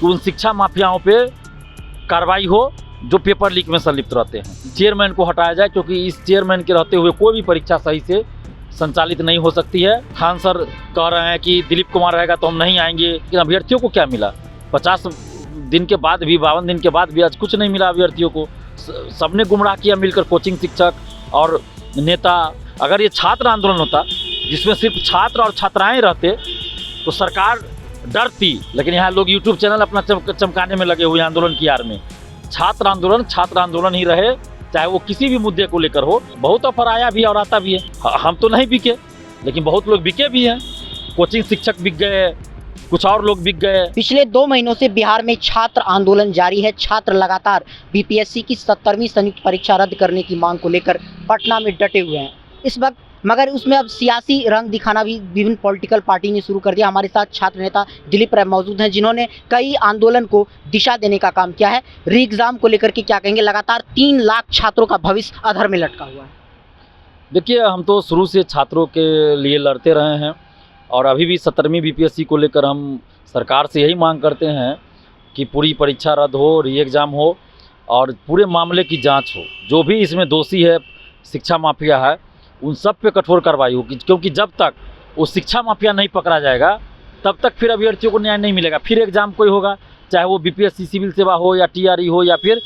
कि उन शिक्षा माफियाओं पे कार्रवाई हो जो पेपर लीक में संलिप्त रहते हैं। चेयरमैन को हटाया जाए, क्योंकि इस चेयरमैन के रहते हुए कोई भी परीक्षा सही से संचालित नहीं हो सकती है। खान सर कह रहे हैं कि दिलीप कुमार रहेगा तो हम नहीं आएंगे, लेकिन अभ्यर्थियों को क्या मिला? 50 दिन के बाद भी, 52 दिन के बाद भी आज कुछ नहीं मिला अभ्यर्थियों को। सबने गुमराह किया मिलकर, कोचिंग शिक्षक और नेता। अगर ये छात्र आंदोलन होता जिसमें सिर्फ छात्र और छात्राएं रहते तो सरकार डरती, लेकिन यहाँ लोग यूट्यूब चैनल अपना चमकाने में लगे हुए आंदोलन की आड़ में। छात्र आंदोलन ही रहे, चाहे वो किसी भी मुद्दे को लेकर हो। बहुत ऑफर आया भी और आता भी है। हम तो नहीं बिके, लेकिन बहुत लोग बिके भी हैं। कोचिंग शिक्षक बिक गए, कुछ और लोग बिक गए। पिछले 2 महीनों से बिहार में छात्र आंदोलन जारी है। छात्र लगातार बीपीएससी की 70वीं संयुक्त परीक्षा रद्द करने की मांग को लेकर पटना में डटे हुए हैं इस वक्त। मगर उसमें अब सियासी रंग दिखाना भी विभिन्न पॉलिटिकल पार्टी ने शुरू कर दिया। हमारे साथ छात्र नेता दिलीप राय मौजूद हैं, जिन्होंने कई आंदोलन को दिशा देने का काम किया है। री एग्जाम को लेकर के क्या कहेंगे? लगातार 3 लाख छात्रों का भविष्य अधर में लटका हुआ है। देखिए, हम तो शुरू से छात्रों के लिए लड़ते रहे हैं और अभी भी 70वीं बीपीएससी को लेकर हम सरकार से यही मांग करते हैं कि पूरी परीक्षा रद्द हो, री एग्ज़ाम हो और पूरे मामले की जांच हो। जो भी इसमें दोषी है, शिक्षा माफिया है, उन सब पे कठोर कार्रवाई होगी, क्योंकि जब तक वो शिक्षा माफिया नहीं पकड़ा जाएगा तब तक फिर अभ्यर्थियों को न्याय नहीं मिलेगा। फिर एग्ज़ाम कोई होगा, चाहे वो बीपीएससी सिविल सेवा हो या टीआरई हो या फिर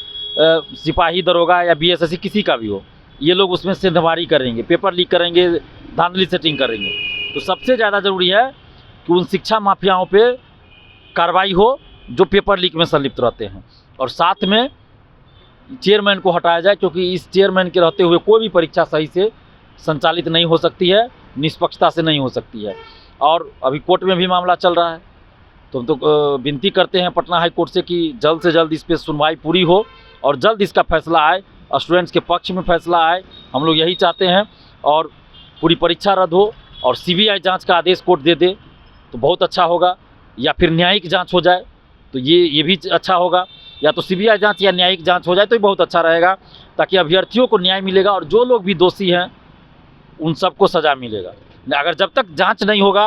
सिपाही दरोगा या बीएसएससी, किसी का भी हो, ये लोग उसमें सेंधमारी करेंगे, पेपर लीक करेंगे, धांधली सेटिंग करेंगे। तो सबसे ज़्यादा ज़रूरी है कि उन शिक्षा माफियाओं पे कार्रवाई हो जो पेपर लीक में संलिप्त रहते हैं, और साथ में चेयरमैन को हटाया जाए, क्योंकि इस चेयरमैन के रहते हुए कोई भी परीक्षा सही से संचालित नहीं हो सकती है, निष्पक्षता से नहीं हो सकती है। और अभी कोर्ट में भी मामला चल रहा है, तो हम तो विनती करते हैं पटना हाई कोर्ट से कि जल्द से जल्द इस पर सुनवाई पूरी हो और जल्द इसका फैसला आए, स्टूडेंट्स के पक्ष में फैसला आए। हम लोग यही चाहते हैं, और पूरी परीक्षा रद्द हो और सीबीआई जांच का आदेश कोर्ट दे दे तो बहुत अच्छा होगा, या फिर न्यायिक जांच हो जाए तो ये भी अच्छा होगा। या तो सीबीआई जांच या न्यायिक जांच हो जाए तो ये बहुत अच्छा रहेगा, ताकि अभ्यर्थियों को न्याय मिलेगा और जो लोग भी दोषी हैं उन सबको सज़ा मिलेगा। अगर जब तक जांच नहीं होगा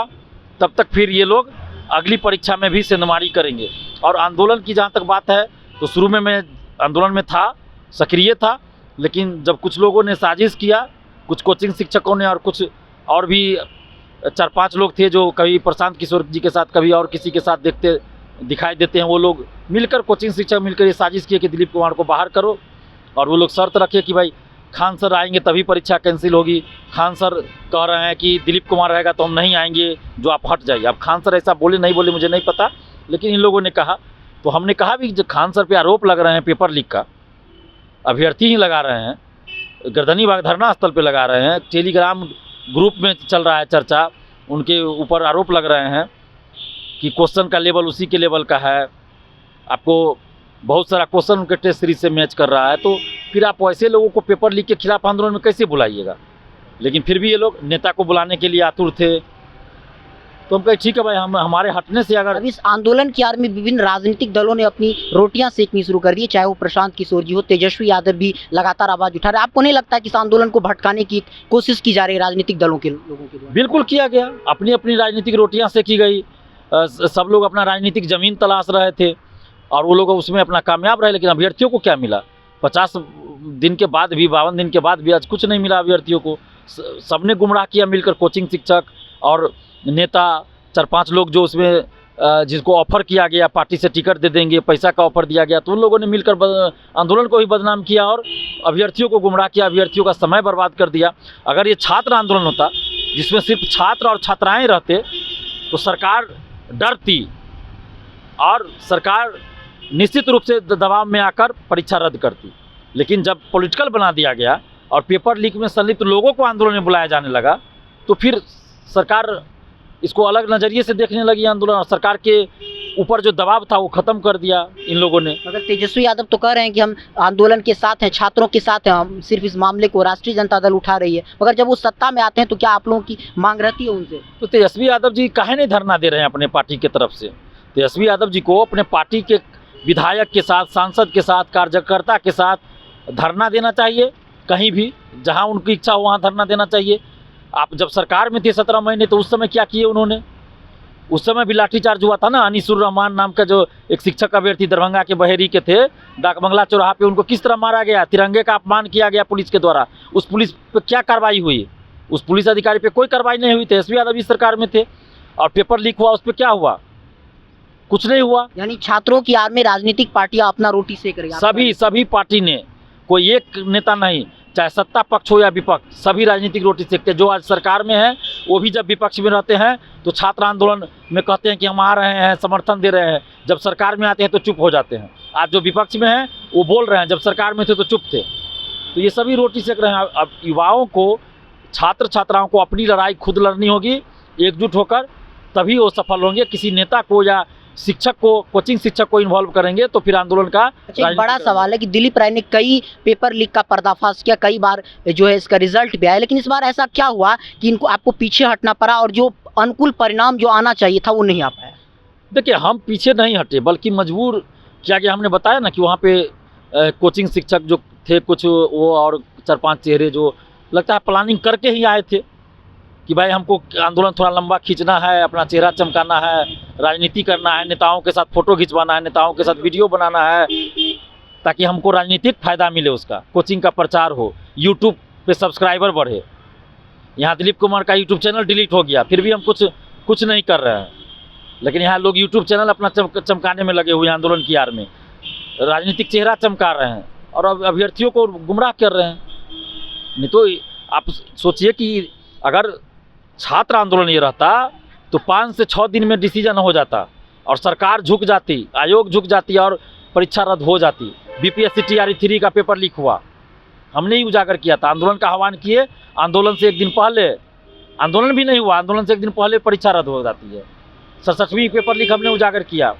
तब तक फिर ये लोग अगली परीक्षा में भी सेंधमारी करेंगे। और आंदोलन की जहाँ तक बात है, तो शुरू में मैं आंदोलन में था, सक्रिय था, लेकिन जब कुछ लोगों ने साजिश किया, कुछ कोचिंग शिक्षकों ने और कुछ और भी 4-5 लोग थे जो कभी प्रशांत किशोर जी के साथ, कभी और किसी के साथ दिखाई देते हैं, वो लोग मिलकर, कोचिंग शिक्षक मिलकर ये साजिश किए कि दिलीप कुमार को बाहर करो। और वो लोग शर्त रखे कि भाई खान सर आएंगे तभी परीक्षा कैंसिल होगी। खान सर कह रहे हैं कि दिलीप कुमार रहेगा तो हम नहीं आएंगे, जो आप हट जाइए। अब खान सर ऐसा बोले नहीं बोले मुझे नहीं पता, लेकिन इन लोगों ने कहा। तो हमने कहा भी जो खान सर पे आरोप लग रहे हैं पेपर लीक का, अभ्यर्थी ही लगा रहे हैं, गर्दनी बाग धरना स्थल पे लगा रहे हैं, टेलीग्राम ग्रुप में चल रहा है चर्चा, उनके ऊपर आरोप लग रहे हैं कि क्वेश्चन का लेवल उसी के लेवल का है, आपको बहुत सारा क्वेश्चन उनके टेस्ट सीरीज से मैच कर रहा है। तो फिर आप ऐसे लोगों को पेपर लीक के खिलाफ आंदोलन में कैसे बुलाइएगा? लेकिन फिर भी ये लोग नेता को बुलाने के लिए आतुर थे। तो हम कहे ठीक है भाई, हमारे हटने से अगर अब इस आंदोलन की आड़ में विभिन्न राजनीतिक दलों ने अपनी रोटियां सेकनी शुरू कर दी है, चाहे वो प्रशांत किशोर जी हो, तेजस्वी यादव भी लगातार आवाज उठा रहे हैं। आपको नहीं लगता कि इस आंदोलन को भटकाने की कोशिश की जा रही है राजनीतिक दलों के लोगों के द्वारा? बिल्कुल किया गया, अपनी अपनी राजनीतिक रोटियां सेकी गई। सब लोग अपना राजनीतिक जमीन तलाश रहे थे और वो लोग उसमें अपना कामयाब रहे, लेकिन अभ्यर्थियों को क्या मिला? 50 दिन के बाद भी, 52 दिन के बाद भी आज कुछ नहीं मिला अभ्यर्थियों को। सबने गुमराह किया मिलकर, कोचिंग शिक्षक और नेता, 4-5 लोग जो उसमें जिसको ऑफर किया गया पार्टी से टिकट दे देंगे, पैसा का ऑफर दिया गया, तो उन लोगों ने मिलकर आंदोलन को भी बदनाम किया और अभ्यर्थियों को गुमराह किया, अभ्यर्थियों का समय बर्बाद कर दिया। अगर ये छात्र आंदोलन होता जिसमें सिर्फ छात्र और छात्राएँ रहते तो सरकार डरती और सरकार निश्चित रूप से दबाव में आकर परीक्षा रद्द करती। लेकिन जब पॉलिटिकल बना दिया गया और पेपर लीक में संलिप्त लोगों को आंदोलन में बुलाया जाने लगा, तो फिर सरकार इसको अलग नज़रिए से देखने लगी आंदोलन, और सरकार के ऊपर जो दबाव था वो ख़त्म कर दिया इन लोगों ने। मगर तेजस्वी यादव तो कह रहे हैं कि हम आंदोलन के साथ हैं, छात्रों के साथ हैं, हम सिर्फ इस मामले को राष्ट्रीय जनता दल उठा रही है। मगर जब वो सत्ता में आते हैं तो क्या आप लोगों की मांग रहती है उनसे? तो तेजस्वी यादव जी काहे नहीं धरना दे रहे हैं अपने पार्टी की तरफ से? तेजस्वी यादव जी को अपने पार्टी के विधायक के साथ, सांसद के साथ, कार्यकर्ता के साथ धरना देना चाहिए। कहीं भी जहां उनकी इच्छा हो वहां धरना देना चाहिए। आप जब सरकार में थे 17 महीने, तो उस समय क्या किए उन्होंने? उस समय भी लाठीचार्ज हुआ था ना। अनीसुर रहमान नाम का जो एक शिक्षक अभ्यर्थी दरभंगा के बहेरी के थे, डाक बंगला चौराहा पे उनको किस तरह मारा गया, तिरंगे का अपमान किया गया पुलिस के द्वारा। उस पुलिस पे क्या कार्रवाई हुई? उस पुलिस अधिकारी पे कोई कार्रवाई नहीं हुई। तेजस्वी यादव इस सरकार में थे। और पेपर लीक हुआ, उस पर क्या हुआ? कुछ नहीं हुआ। यानी छात्रों की आड़ में राजनीतिक पार्टियां अपना रोटी सेक रही हैं। सभी पार्टी ने, कोई एक नेता नहीं, चाहे सत्ता पक्ष हो या विपक्ष, सभी राजनीतिक रोटी सेकते। जो आज सरकार में है वो भी जब विपक्ष में रहते हैं तो छात्र आंदोलन में कहते हैं कि हम आ रहे हैं, समर्थन दे रहे हैं। जब सरकार में आते हैं तो चुप हो जाते हैं। आज जो विपक्ष में है वो बोल रहे हैं, जब सरकार में थे तो चुप थे। तो ये सभी रोटी सेक रहे हैं। अब युवाओं को, छात्र छात्राओं को अपनी लड़ाई खुद लड़नी होगी, एकजुट होकर, तभी वो सफल होंगे। किसी नेता को या शिक्षक को, कोचिंग शिक्षक को इन्वॉल्व करेंगे तो फिर आंदोलन का एक बड़ा सवाल है कि दिलीप राय ने कई पेपर लीक का पर्दाफाश किया, कई बार जो है इसका रिजल्ट भी आया, लेकिन इस बार ऐसा क्या हुआ कि इनको आपको पीछे हटना पड़ा और जो अनुकूल परिणाम जो आना चाहिए था वो नहीं आ पाया? देखिए, हम पीछे नहीं हटे बल्कि मजबूर किया गया। हमने बताया ना कि वहाँ पे कोचिंग शिक्षक जो थे कुछ, वो और 4-5 चेहरे जो लगता है प्लानिंग करके ही आए थे कि भाई हमको आंदोलन थोड़ा लंबा खींचना है, अपना चेहरा चमकाना है, राजनीति करना है, नेताओं के साथ फोटो खिंचवाना है, नेताओं के साथ वीडियो बनाना है, ताकि हमको राजनीतिक फायदा मिले, उसका कोचिंग का प्रचार हो, यूट्यूब पे सब्सक्राइबर बढ़े। यहाँ दिलीप कुमार का यूट्यूब चैनल डिलीट हो गया, फिर भी हम कुछ नहीं कर रहे हैं। लेकिन यहाँ लोग यूट्यूब चैनल अपना चमकाने में लगे हुए हैं, आंदोलन की आड़ में राजनीतिक चेहरा चमका रहे हैं और अब अभ्यर्थियों को गुमराह कर रहे हैं। नहीं तो आप सोचिए कि अगर छात्र आंदोलन ये रहता तो 5 से 6 दिन में डिसीजन हो जाता और सरकार झुक जाती, आयोग झुक जाती और परीक्षा रद्द हो जाती। बीपीएससी TRE 3 का पेपर लीक हुआ, हमने ही उजागर किया था, आंदोलन का आह्वान किए। आंदोलन से एक दिन पहले, आंदोलन भी नहीं हुआ, आंदोलन से एक दिन पहले परीक्षा रद्द हो जाती है। 67वीं पेपर लीक हमने उजागर किया,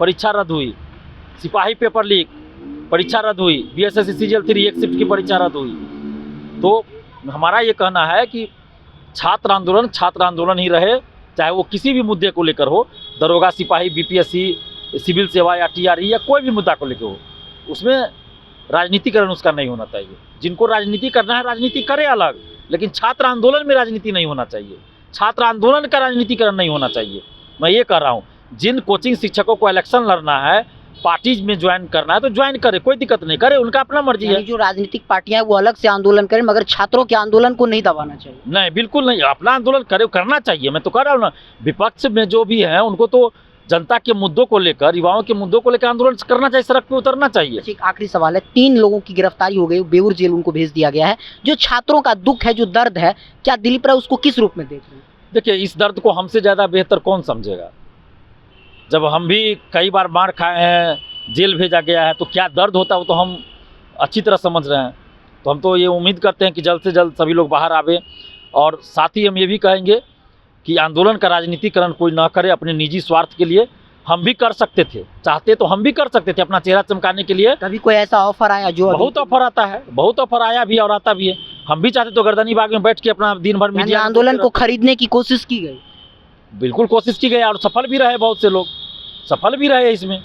परीक्षा रद्द हुई। सिपाही पेपर लीक, परीक्षा रद्द हुई। BSSC CGL 3 एक शिफ्ट की परीक्षा रद्द हुई। तो हमारा ये कहना है कि छात्र आंदोलन ही रहे, चाहे वो किसी भी मुद्दे को लेकर हो, दरोगा, सिपाही, BPSC, सिविल सेवा या TRE या कोई भी मुद्दा को लेकर हो, उसमें राजनीतिकरण उसका नहीं होना चाहिए। जिनको राजनीति करना है राजनीति करे अलग, लेकिन छात्र आंदोलन में राजनीति नहीं होना चाहिए, छात्र आंदोलन का राजनीतिकरण नहीं होना चाहिए। मैं ये कह रहा हूँ, जिन कोचिंग शिक्षकों को इलेक्शन लड़ना है, पार्टीज में ज्वाइन करना है तो ज्वाइन करे, कोई दिक्कत नहीं, करे, उनका अपना मर्जी है। जो राजनीतिक पार्टियां हैं वो अलग से आंदोलन करें, मगर छात्रों के आंदोलन को नहीं दबाना चाहिए। नहीं, बिल्कुल नहीं, अपना आंदोलन करे, करना चाहिए। मैं तो कह रहा हूँ ना, विपक्ष में जो भी है उनको तो जनता के मुद्दों को लेकर, युवाओं के मुद्दों को लेकर आंदोलन करना चाहिए, सड़क पे उतरना चाहिए। एक आखिरी सवाल है, 3 लोगों की गिरफ्तारी हो गई, बेऊर जेल उनको भेज दिया गया है। जो छात्रों का दुख है, जो दर्द है, क्या दिलीप राय उसको किस रूप में देख रहे हैं? देखिए, इस दर्द को हमसे ज़्यादा बेहतर कौन समझेगा। जब हम भी कई बार मार खाए हैं, जेल भेजा गया है, तो क्या दर्द होता है वो तो हम अच्छी तरह समझ रहे हैं। तो हम तो ये उम्मीद करते हैं कि जल्द से जल्द सभी लोग बाहर आवे। और साथ ही हम ये भी कहेंगे कि आंदोलन का राजनीतिकरण कोई ना करे अपने निजी स्वार्थ के लिए। हम भी कर सकते थे, चाहते तो हम भी कर सकते थे अपना चेहरा चमकाने के लिए। कभी कोई ऐसा ऑफर आया? जो बहुत ऑफर आता है, बहुत ऑफर आया भी और आता भी है। हम भी चाहते तो गर्दनी बाग में बैठ के अपना दिन भर मीडिया आंदोलन को खरीदने की कोशिश की गई। बिल्कुल कोशिश की गई और सफल भी रहे, बहुत से लोग सफल भी रहे इसमें।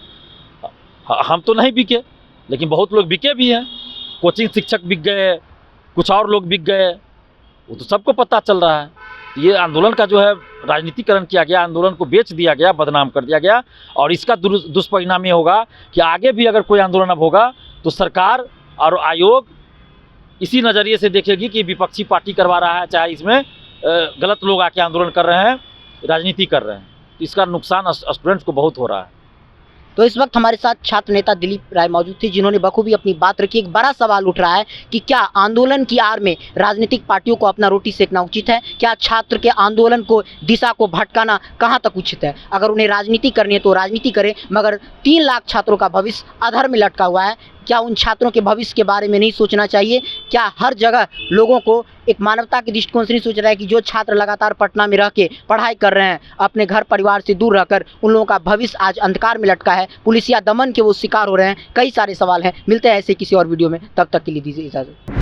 हम तो नहीं बिके, लेकिन बहुत लोग बिके भी हैं। कोचिंग शिक्षक बिक गए, कुछ और लोग बिक गए, वो तो सबको पता चल रहा है। ये आंदोलन का जो है राजनीतिकरण किया गया, आंदोलन को बेच दिया गया, बदनाम कर दिया गया। और इसका दुष्परिणाम ये होगा कि आगे भी अगर कोई आंदोलन अब होगा तो सरकार और आयोग इसी नज़रिए से देखेगी कि विपक्षी पार्टी करवा रहा है, चाहे इसमें गलत लोग आके आंदोलन कर रहे हैं, राजनीति कर रहे हैं। तो इसका नुकसान स्टूडेंट्स को बहुत हो रहा है। तो इस वक्त हमारे साथ छात्र नेता दिलीप राय मौजूद थे, जिन्होंने बखूबी अपनी बात रखी। एक बड़ा सवाल उठ रहा है कि क्या आंदोलन की आड़ में राजनीतिक पार्टियों को अपना रोटी सेकना उचित है? क्या छात्र के आंदोलन को, दिशा को भटकाना कहां तक उचित है? अगर उन्हें राजनीति करनी है तो राजनीति करें, मगर 3 लाख छात्रों का भविष्य अधर में लटका हुआ है। क्या उन छात्रों के भविष्य के बारे में नहीं सोचना चाहिए? क्या हर जगह लोगों को एक मानवता के दृष्टिकोण से नहीं सोच रहा है कि जो छात्र लगातार पटना में रह के पढ़ाई कर रहे हैं, अपने घर परिवार से दूर रहकर, उन लोगों का भविष्य आज अंधकार में लटका है, पुलिसिया दमन के वो शिकार हो रहे हैं? कई सारे सवाल हैं। मिलते हैं ऐसे किसी और वीडियो में, तब तक के लिए दीजिए इजाज़त।